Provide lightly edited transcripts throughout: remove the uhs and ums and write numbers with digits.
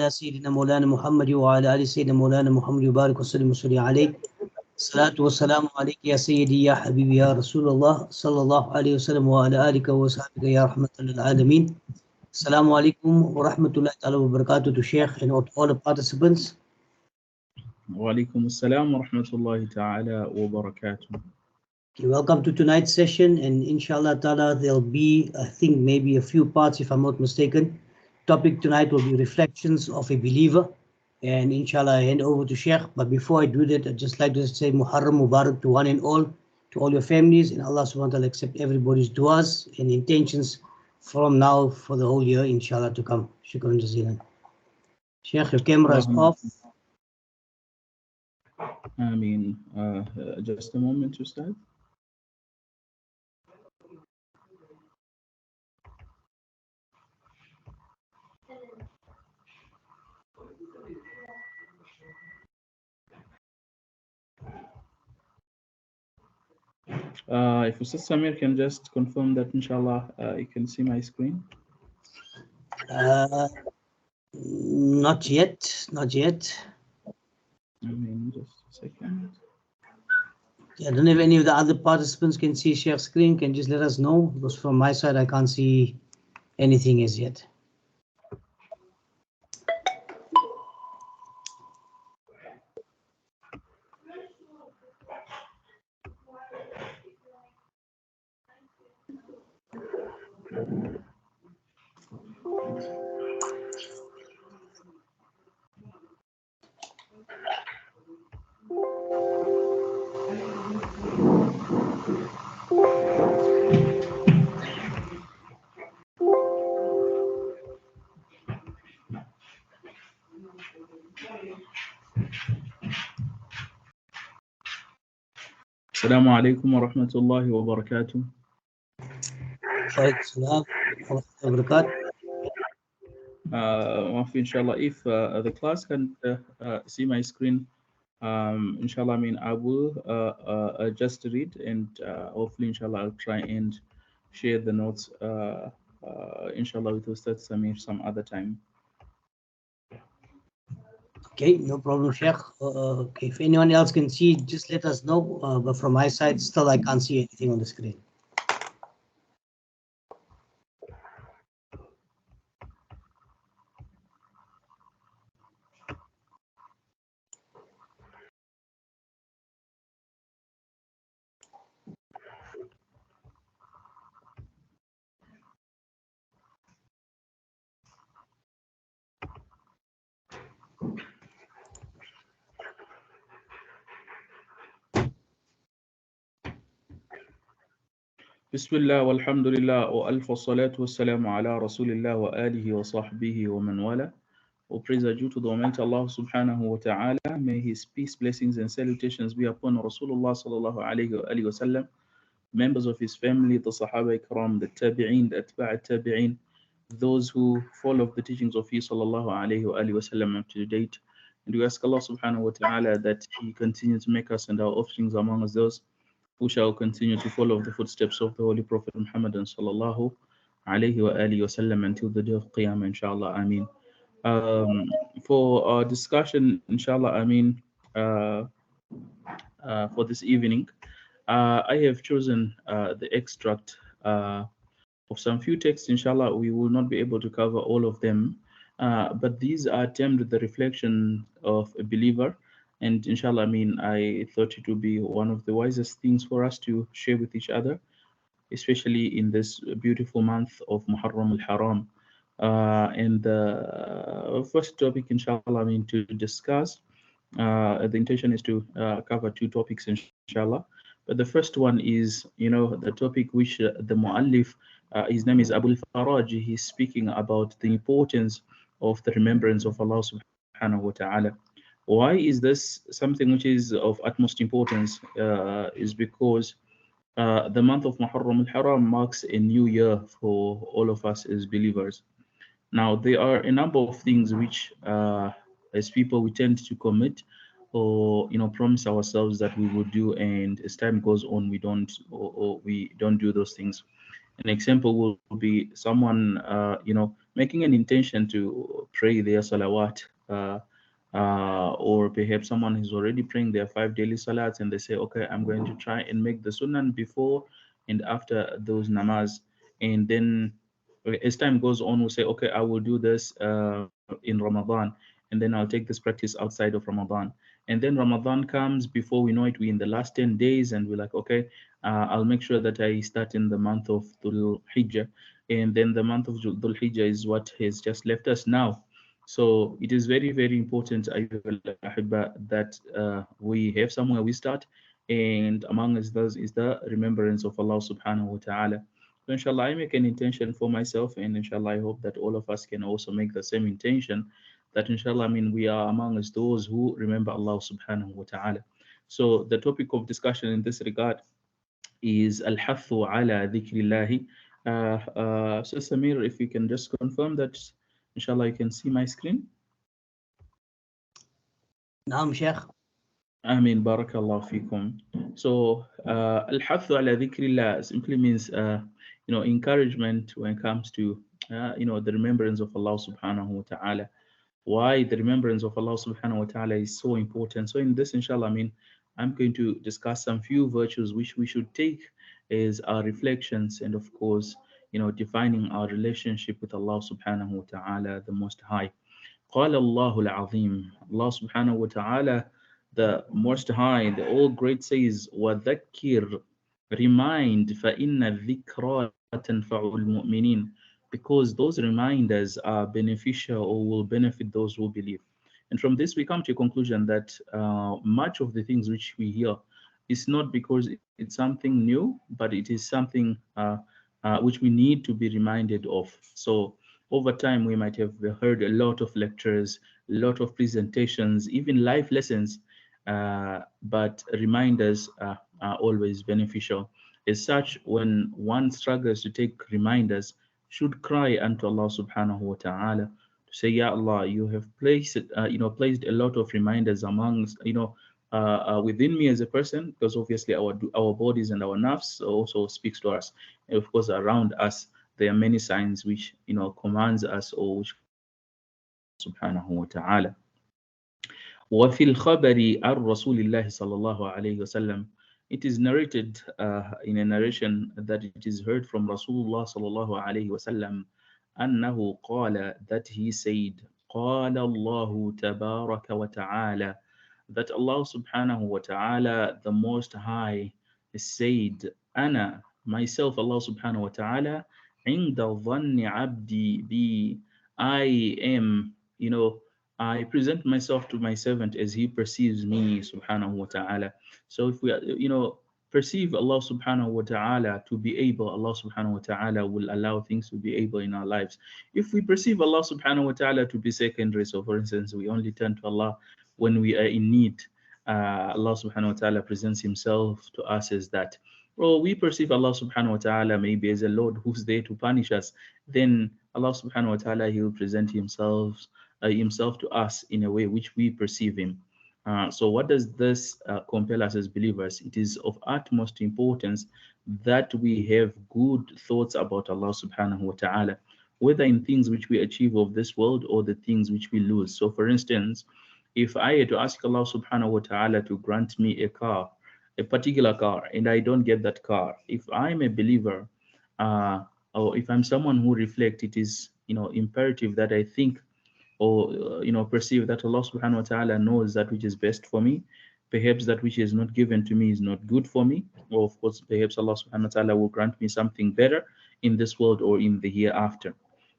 سيدنا مولانا محمد وعلى آل سيدنا مولانا محمد وبارك وسلم وسلم عليك. الصلاة والسلام عليك يا سيدي يا حبيبي يا رسول الله صلى الله عليه وسلم وعلى آلك وصحبك يا رحمة للعالمين. Assalamu alaikum wa rahmatullahi ta'ala wa barakatuh to Sheikh and all the participants. Wa alaikum assalam wa rahmatullahi ta'ala wa barakatuh. Welcome to tonight's session, and inshallah ta'ala there'll be, I think, maybe a few parts if I'm not mistaken. Topic tonight will be reflections of a believer, and inshallah I hand over to Sheikh. But before I do that, I'd just like to say Muharram Mubarak to one and all, to all your families, and Allah subhanahu wa ta'ala accept everybody's du'as and intentions from now for the whole year, inshallah, to come. Shukran jazeelan. Sheikh, your camera is off. Just a moment to start. If Ustaz Samir can just confirm that, inshallah, you can see my screen. Not yet. Just a second. I don't know if any of the other participants can see Sheikh's screen. Can just let us know, because from my side I can't see anything as yet. Assalamu alaikum wa rahmatullahi wa barakatuh. Inshallah, if the class can see my screen, inshallah, I will just read, and hopefully, inshallah, I'll try and share the notes, inshallah, with Ustaz Samir some other time. Okay, no problem, Sheikh. Okay, if anyone else can see, just let us know. But from my side, still I can't see anything on the screen. Bismillah walhamdulillah wa alfa salatu wassalamu ala rasulillah wa alihi wa sahbihi wa man wala. All praise are due to the Almighty Allah subhanahu wa ta'ala. May His peace, blessings and salutations be upon Rasulullah sallallahu alayhi wa alihi wa sallam, members of his family, the Sahaba Ikram, the Tabi'een, the Atba' Tabi'een, those who follow the teachings of He sallallahu alayhi wa alihi wa sallam up to date. And we ask Allah subhanahu wa ta'ala that He continue to make us and our offsprings among us those who shall continue to follow the footsteps of the Holy Prophet Muhammad sallallahu alayhi wa alihi wa sallam until the day of Qiyamah, inshallah. Ameen. For our discussion, inshallah, for this evening, I have chosen the extract of some few texts. Inshallah, we will not be able to cover all of them, but these are termed the reflection of a believer. And inshallah, I thought it would be one of the wisest things for us to share with each other, especially in this beautiful month of Muharram al-Haram. And the first topic, inshallah, to discuss, the intention is to cover two topics, inshallah. But the first one is, the topic which the Mu'allif, his name is Abul Faraj, he's speaking about the importance of the remembrance of Allah subhanahu wa ta'ala. Why is this something which is of utmost importance? Is because the month of Muharram al-Haram marks a new year for all of us as believers. Now, there are a number of things which, as people, we tend to commit or promise ourselves that we will do, and as time goes on, we don't, or we don't do those things. An example will be someone, making an intention to pray their salawat, or perhaps someone is already praying their 5 daily salats and they say, okay, I'm going to try and make the sunan before and after those namaz. And then as time goes on, we'll say, okay, I will do this in Ramadan, and then I'll take this practice outside of Ramadan. And then Ramadan comes, before we know it, we're in the last 10 days, and we're like, okay, I'll make sure that I start in the month of Dhul Hijjah. And then the month of Dhul Hijjah is what has just left us now. So it is very, very important, أيها الأحبة, that we have somewhere we start. And among us those is the remembrance of Allah subhanahu wa ta'ala. So inshallah, I make an intention for myself, and inshallah, I hope that all of us can also make the same intention. That inshallah, I mean, we are among us those who remember Allah subhanahu wa ta'ala. So the topic of discussion in this regard is al-hathu ala dhikrillahi. So Samir, if you can just confirm that, inshallah, you can see my screen. Naam, Sheikh. Amin, barakallah fikum. So, al-hathu ala dhikrillah simply means, encouragement when it comes to, the remembrance of Allah subhanahu wa ta'ala. Why the remembrance of Allah subhanahu wa ta'ala is so important. So in this, inshallah, I mean, I'm going to discuss some few virtues which we should take as our reflections, and of course, defining our relationship with Allah subhanahu wa ta'ala, the Most High. قال الله العظيم. Allah subhanahu wa ta'ala, the Most High, the All Great, says, وَذَكِّرْ, remind, فَإِنَّ الذِّكْرَى تَنْفَعُ الْمُؤْمِنِينَ, because those reminders are beneficial or will benefit those who believe. And from this, we come to a conclusion that much of the things which we hear is not because it's something new, but it is something which we need to be reminded of. So over time, we might have heard a lot of lectures, a lot of presentations, even life lessons, but reminders are always beneficial. As such, when one struggles to take reminders, should cry unto Allah subhanahu wa ta'ala to say, Ya Allah, you have placed a lot of reminders amongst, within me as a person, because obviously our bodies and our nerves also speaks to us. And of course, around us, there are many signs which, commands us or which subhanahu wa ta'ala. وفي الخبر عن رسول الله صلى الله عليه وسلم, it is narrated in a narration that it is heard from Rasulullah صلى الله عليه وسلم أنه قال, that he said, قال الله تبارك وتعالى, that Allah subhanahu wa ta'ala, the Most High, said, أنا, myself, Allah subhanahu wa ta'ala, عند ظن عبدي بي, I am, I present myself to my servant as he perceives me, subhanahu wa ta'ala. So if we, perceive Allah subhanahu wa ta'ala to be able, Allah subhanahu wa ta'ala will allow things to be able in our lives. If we perceive Allah subhanahu wa ta'ala to be secondary, so for instance, we only turn to Allah when we are in need, Allah subhanahu wa ta'ala presents himself to us as that. Or we perceive Allah subhanahu wa ta'ala maybe as a Lord who's there to punish us, then Allah subhanahu wa ta'ala, he will present himself to us in a way which we perceive him. So what does this compel us as believers? It is of utmost importance that we have good thoughts about Allah subhanahu wa ta'ala, whether in things which we achieve of this world or the things which we lose. So for instance, if I had to ask Allah subhanahu wa ta'ala to grant me a car, a particular car, and I don't get that car, if I'm a believer, or if I'm someone who reflect, it is imperative that I think or perceive that Allah subhanahu wa ta'ala knows that which is best for me. Perhaps that which is not given to me is not good for me, or of course perhaps Allah subhanahu wa ta'ala will grant me something better in this world or in the hereafter.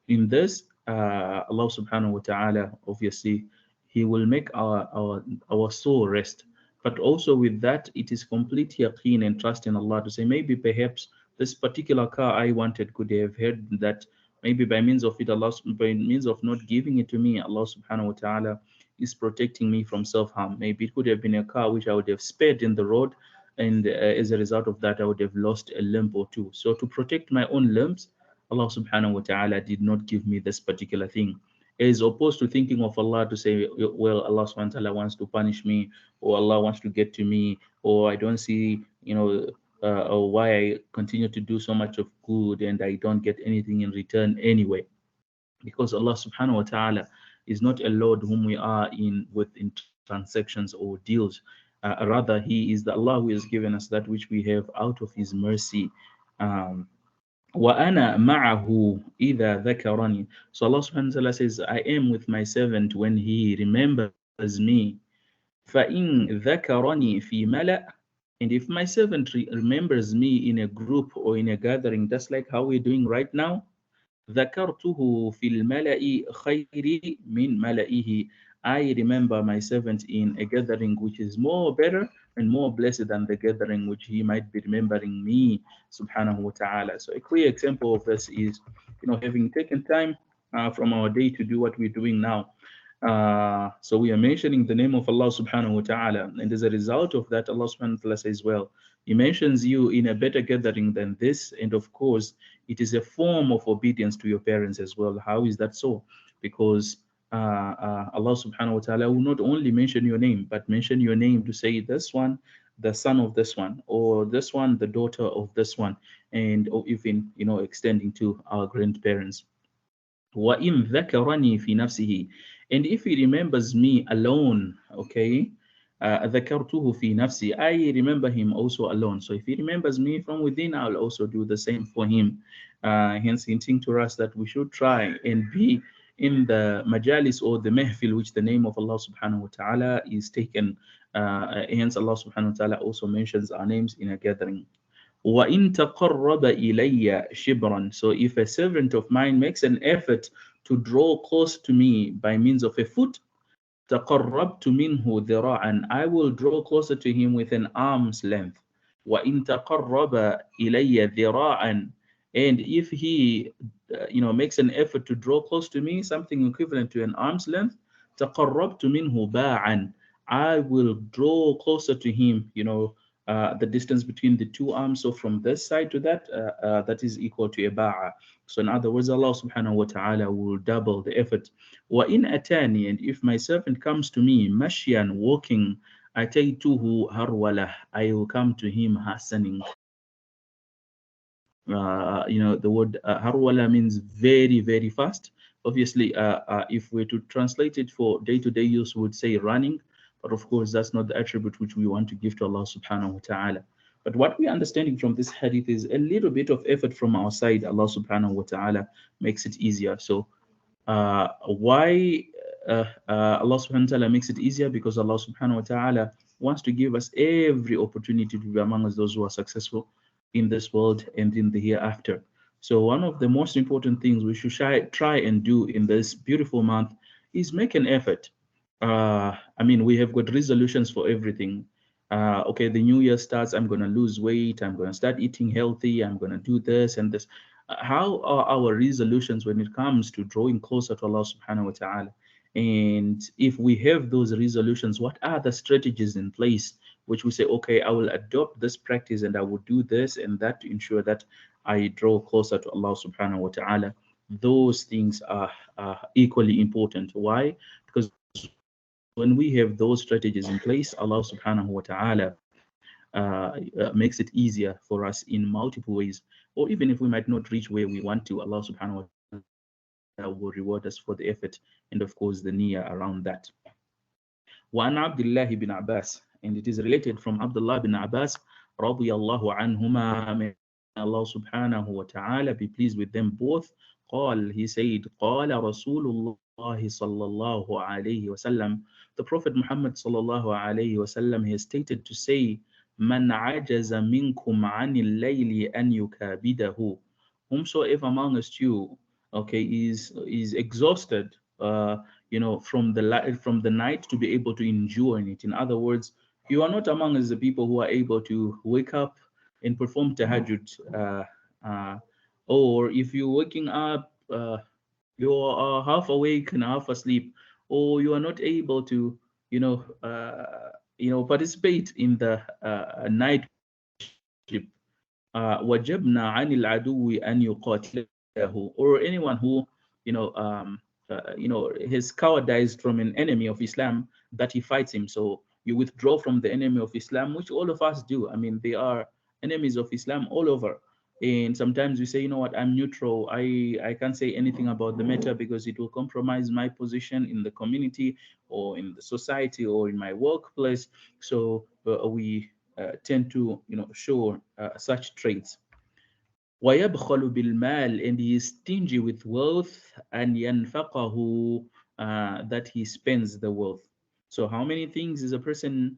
In this, Allah subhanahu wa ta'ala, obviously, he will make our soul rest. But also with that, it is complete yaqeen and trust in Allah to say, maybe perhaps this particular car I wanted could have had that. Maybe by means of it, by means of not giving it to me, Allah subhanahu wa ta'ala is protecting me from self-harm. Maybe it could have been a car which I would have spared in the road, and as a result of that, I would have lost a limb or two. So to protect my own limbs, Allah subhanahu wa ta'ala did not give me this particular thing. As opposed to thinking of Allah to say, well, Allah subhanahu wa ta'ala wants to punish me, or Allah wants to get to me, or I don't see, or why I continue to do so much of good and I don't get anything in return anyway. because Allah subhanahu wa ta'ala is not a Lord whom we are in transactions or deals. Rather, He is the Allah who has given us that which we have out of His mercy. Um, وَأَنَا مَعَهُ إِذَا ذَكَرَنِي. So Allah subhanahu wa ta'ala says, I am with my servant when he remembers me. فَإِن ذَكَرَنِي فِي مَلَأٍ. And if my servant remembers me in a group or in a gathering, just like how we're doing right now, ذكرته في الملأ خير من ملئه. I remember my servant in a gathering which is more better and more blessed than the gathering which he might be remembering me, subhanahu wa ta'ala. So a clear example of this is, having taken time from our day to do what we're doing now. So we are mentioning the name of Allah subhanahu wa ta'ala, and as a result of that, Allah subhanahu wa ta'ala says, well, He mentions you in a better gathering than this, and of course, it is a form of obedience to your parents as well. How is that so? Because Allah subhanahu wa ta'ala will not only mention your name, but mention your name to say this one, the son of this one, or this one, the daughter of this one, and or even extending to our grandparents. وَإِن ذَكَرَنِي فِي نَفْسِهِ. And if he remembers me alone, okay, ذَكَرْتُهُ فِي نَفْسِي. I remember him also alone. So if he remembers me from within, I'll also do the same for him. Hence hinting to us that we should try and be in the majalis or the mehfil, which the name of Allah subhanahu wa ta'ala is taken. Hence Allah subhanahu wa ta'ala also mentions our names in a gathering. وَإِن تَقَرَّبَ إِلَيَّ شِبْرًا. So if a servant of mine makes an effort to draw close to me by means of a foot, تَقَرَّبْتُ مِنْهُ ذِرَاعًا. I will draw closer to him with an arm's length. وَإِن تَقَرَّبَ إِلَيَّ ذِرَاعًا. And if he makes an effort to draw close to me, something equivalent to an arm's length, تَقَرَّبْتُ مِنْهُ بَاعًا. I will draw closer to him, the distance between the two arms. So from this side to that, that is equal to a ba'a. So in other words, Allah subhanahu wa ta'ala will double the effort. وَإِنْ أَتَانِي. And if my servant comes to me, mashyan, walking, أَتَيْتُهُ هَرْوَلَةً. I will come to him hastening. The word harwala means very, very fast. Obviously, if we're to translate it for day-to-day use, we would say running. But of course, that's not the attribute which we want to give to Allah subhanahu wa ta'ala. But what we're understanding from this hadith is a little bit of effort from our side. Allah subhanahu wa ta'ala makes it easier. So why Allah subhanahu wa ta'ala makes it easier? Because Allah subhanahu wa ta'ala wants to give us every opportunity to be among us those who are successful in this world and in the hereafter. So one of the most important things we should try and do in this beautiful month is make an effort. We have got resolutions for everything. Okay, the new year starts, I'm going to lose weight, I'm going to start eating healthy, I'm going to do this and this. How are our resolutions when it comes to drawing closer to Allah subhanahu wa ta'ala? And if we have those resolutions, what are the strategies in place which we say, okay, I will adopt this practice and I will do this and that to ensure that I draw closer to Allah subhanahu wa ta'ala? Those things are equally important. Why? Because when we have those strategies in place, Allah subhanahu wa ta'ala makes it easier for us in multiple ways. Or even if we might not reach where we want to, Allah subhanahu wa ta'ala will reward us for the effort and of course the niyyah around that. وعن عبد الله بن عباس, and it is related from Abdullah bin Abbas رضي الله عنهما, may Allah subhanahu wa ta'ala be pleased with them both. قال, he said, قال رسول الله صلى الله عليه وسلم, the Prophet Muhammad صلى الله عليه وسلم has stated to say, من عجز منكم عن الليل أن يكابده. Whomsoever amongst you, okay, is exhausted from the night to be able to endure in it. In other words, you are not among the people who are able to wake up and perform tahajjud, or if you're waking up, you are half awake and half asleep, or you are not able to participate in the night worship. وَجَبْنَا عَنِ الْعَدُوِّ أَنْ يُقَاتِلَهُ, or anyone who his cowardice from an enemy of Islam, that he fights him. So you withdraw from the enemy of Islam, which all of us do. They are enemies of Islam all over. And sometimes we say, you know what, I'm neutral. I can't say anything about the matter because it will compromise my position in the community or in the society or in my workplace. So we tend to, show such traits. وَيَبْخَلُ بِالْمَالِ, and he is stingy with wealth, and يَنْفَقَهُ, that he spends the wealth. So how many things is a person,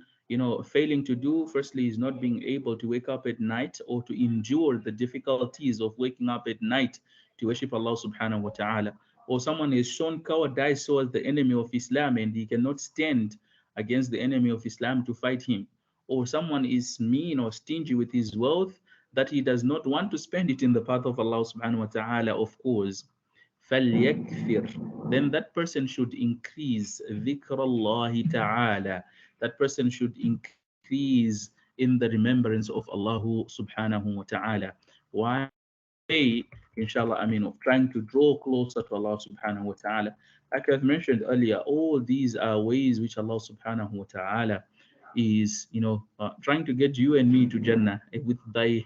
failing to do? Firstly, is not being able to wake up at night or to endure the difficulties of waking up at night to worship Allah subhanahu wa ta'ala. Or someone is shown cowardice towards the enemy of Islam and he cannot stand against the enemy of Islam to fight him. Or someone is mean or stingy with his wealth, that he does not want to spend it in the path of Allah subhanahu wa ta'ala, of course. فَلْيَكْثِرْ, then that person should increase ذِكْرَ اللَّهِ ta'ala. That person should increase in the remembrance of Allah subhanahu wa ta'ala. Why? Inshallah, of trying to draw closer to Allah subhanahu wa ta'ala. Like I've mentioned earlier, all these are ways which Allah subhanahu wa ta'ala is, trying to get you and me to Jannah with by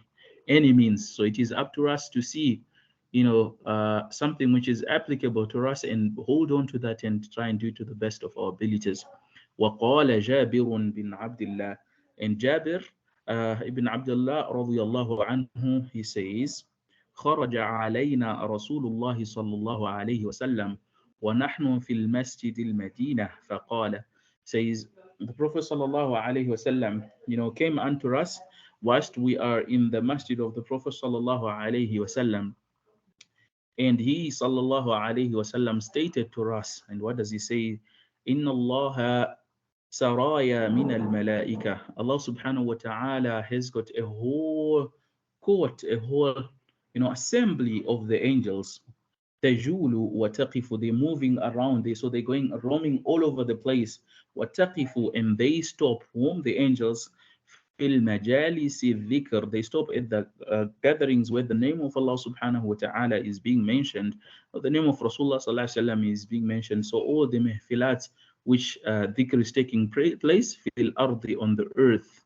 any means. So it is up to us to see, something which is applicable to us and hold on to that and try and do it to the best of our abilities. وقال جابر بن عبد الله, and Jabir ibn Abdullah radiallahu anhu, he says, خرج علينا رسول الله صلى الله عليه وسلم ونحن في المسجد المدينة فقال, says the Prophet sallallahu alaihi wasallam, came unto us whilst we are in the masjid of the Prophet sallallahu alaihi wasallam, and he sallallahu alaihi wasallam stated to us, and what does he say? Inna Allah saraya min al malaika. Allah subhanahu wa ta'ala has got a whole court, a whole assembly of the angels. Tajulu wa taqifu, they're moving around, so they're going roaming all over the place. Wa taqifu, and they stop, whom? The angels. Fil majalisi dhikr, they stop at the gatherings where the name of Allah subhanahu wa ta'ala is being mentioned, or the name of Rasulullah sallallahu alaihi wasallam is being mentioned. So all the mehfilat which dhikr is taking place, fil ardi, on the earth.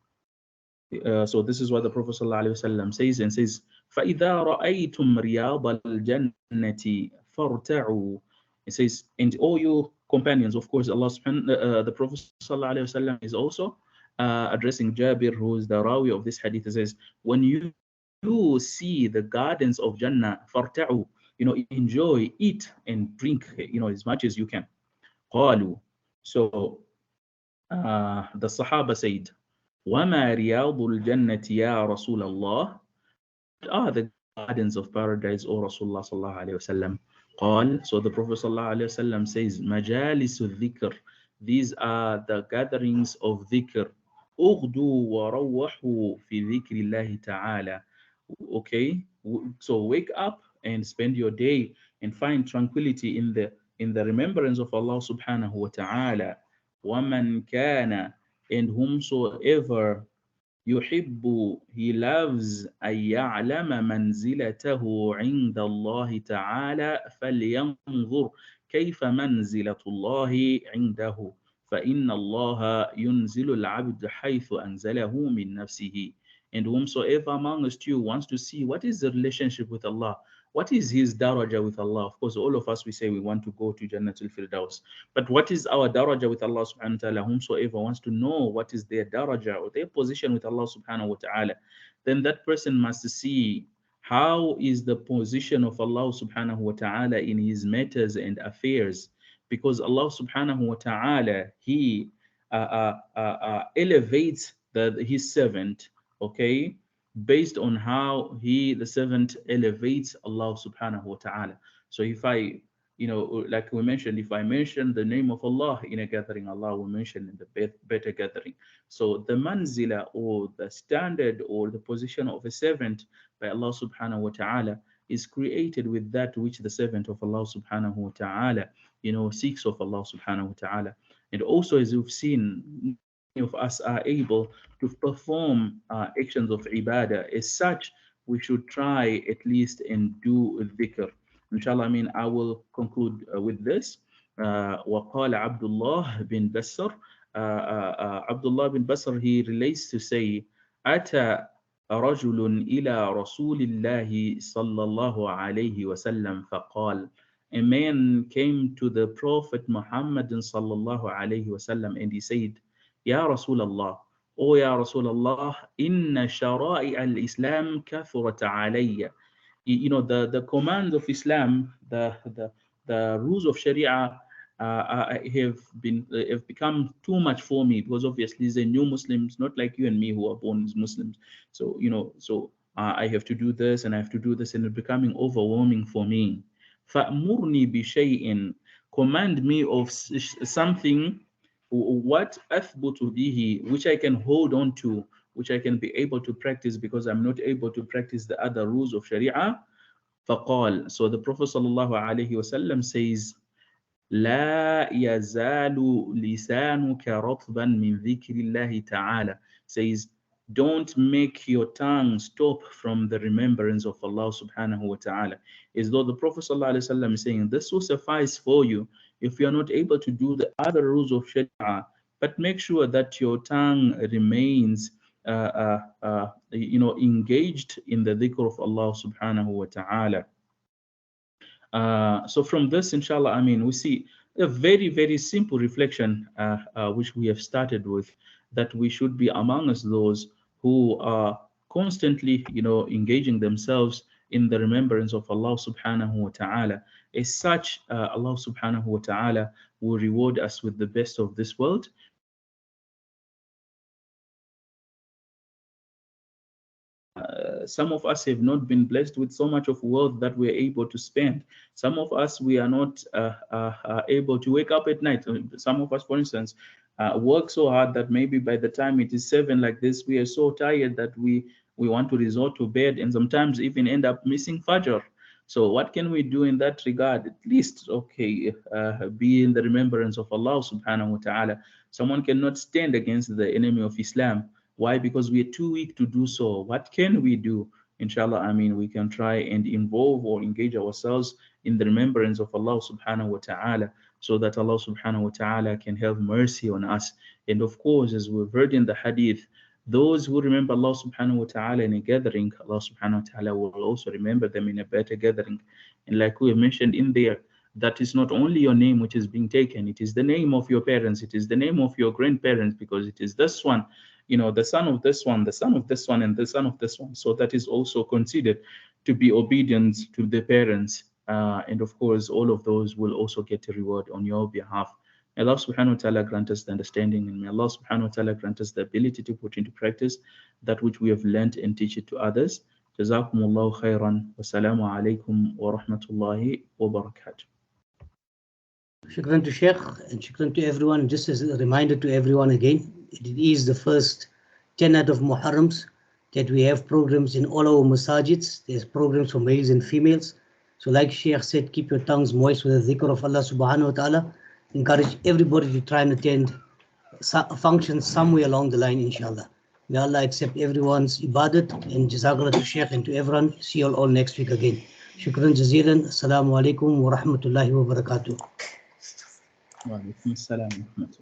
So this is what the Prophet ﷺ says, and says, فَإِذَا رَأَيْتُمْ رِيَاضَ الْجَنَّةِ فَارْتَعُوا. It says, and all you companions, of course, the Prophet ﷺ is also addressing Jabir, who is the rawi of this hadith. It says, when you see the gardens of Jannah, فَارْتَعُوا, enjoy, eat and drink, as much as you can. قالوا, so the Sahaba said, وَمَا رِيَاضُ الْجَنَّةِ يَا رَسُولَ اللَّهِ, what are the gardens of paradise, O Rasulullah sallallahu alayhi wasallam? قال, so the Prophet sallallahu alayhi wasallam says, مَجَالِسُ الذِّكْر, these are the gatherings of dhikr. أُغْدُوا وَرَوَّحُوا فِي ذِكْرِ اللَّهِ تَعَالَى. Okay, so wake up and spend your day and find tranquility in the remembrance of Allah subhanahu wa ta'ala. وَمَنْ كَانَ, and whomsoever, يحب, he loves, أن يعلم منزلته عند الله تعالى فلينظر كيف منزلة الله عنده فإن الله ينزل العبد حيث أنزله من نفسه. And whomsoever amongst you wants to see what is the relationship with Allah, what is his daraja with Allah. Of course, all of us, we say we want to go to Jannatul Firdaus. But what is our daraja with Allah subhanahu wa ta'ala? Whomsoever wants to know what is their daraja or their position with Allah subhanahu wa ta'ala, then that person must see how is the position of Allah subhanahu wa ta'ala in his matters and affairs. Because Allah subhanahu wa ta'ala, he elevates his servant, okay, based on how the servant elevates Allah subhanahu wa ta'ala. So if I, like we mentioned, if I mention the name of Allah in a gathering, Allah will mention in the better gathering. So the manzila, or the standard, or the position of a servant by Allah subhanahu wa ta'ala is created with that which the servant of Allah subhanahu wa ta'ala, seeks of Allah subhanahu wa ta'ala. And also, as we've seen, many of us are able to perform actions of ibadah. As such, we should try at least and do dhikr. Inshallah, I will conclude with this. وقال عبد الله بن بسر, Abdullah bin Basr, he relates to say, أتى رجل إلى رسول الله صلى الله عليه وسلم فقال, a man came to the Prophet Muhammad sallallahu alayhi wasallam and he said, Ya Rasulallah, O Ya Rasulallah, inna shara'i al-Islam kathurat alayya. You know, the commands of Islam, the rules of Sharia have become too much for me, because obviously they're new Muslims, not like you and me who are born as Muslims. So I have to do this and I have to do this, and it's becoming overwhelming for me. فَأْمُرْنِي بِشَيْءٍ, command me of something, what أثبت به, which I can hold on to, which I can be able to practice, because I'm not able to practice the other rules of Sharia. فقال, so the Prophet sallallahu alaihi wasallam says, لا يزال لسانك رطبا من ذكر الله تعالى, says, don't make your tongue stop from the remembrance of Allah subhanahu wa ta'ala. As though the Prophet sallallahu alaihi wasallam is saying, this will suffice for you if you are not able to do the other rules of Sharia, but make sure that your tongue remains engaged in the dhikr of Allah subhanahu wa ta'ala. So from this, inshallah, I mean, we see a very, very simple reflection, which we have started with, that we should be among us those who are constantly, engaging themselves in the remembrance of Allah subhanahu wa ta'ala. As such, Allah subhanahu wa ta'ala will reward us with the best of this world. Some of us have not been blessed with so much of wealth that we're able to spend. Some of us, we are not able to wake up at night. Some of us, for instance, work so hard that maybe by the time it is 7 like this, we are so tired that we want to resort to bed, and sometimes even end up missing Fajr. So what can we do in that regard? At least, okay, be in the remembrance of Allah subhanahu wa ta'ala. Someone cannot stand against the enemy of Islam. Why? Because we are too weak to do so. What can we do? Inshallah, I mean, we can try and involve or engage ourselves in the remembrance of Allah subhanahu wa ta'ala, so that Allah subhanahu wa ta'ala can have mercy on us. And of course, as we've heard in the hadith, those who remember Allah subhanahu wa ta'ala in a gathering, Allah subhanahu wa ta'ala will also remember them in a better gathering. And like we have mentioned in there, that is not only your name which is being taken, it is the name of your parents, it is the name of your grandparents, because it is this one, the son of this one, the son of this one, and the son of this one. So that is also considered to be obedience to the parents. And of course, all of those will also get a reward on your behalf. May Allah subhanahu wa ta'ala grant us the understanding, and may Allah subhanahu wa ta'ala grant us the ability to put into practice that which we have learned and teach it to others. Jazakumullahu khairan. Wassalamu alaikum wa rahmatullahi wa barakatuh. Shukran to Sheikh and shukran to everyone. Just as a reminder to everyone again, it is the first 10 of Muharrams that we have programs in all our masajids. There's programs for males and females. So like Sheikh said, keep your tongues moist with the dhikr of Allah subhanahu wa ta'ala. Encourage everybody to try and attend functions somewhere along the line, inshallah. May Allah accept everyone's ibadat, and jazakallah to Sheikh and to everyone. See you all next week again. Shukran jazeelan. Assalamu alaikum wa rahmatullahi wa barakatuh. Wa alaikum assalam wa rahmatullahi.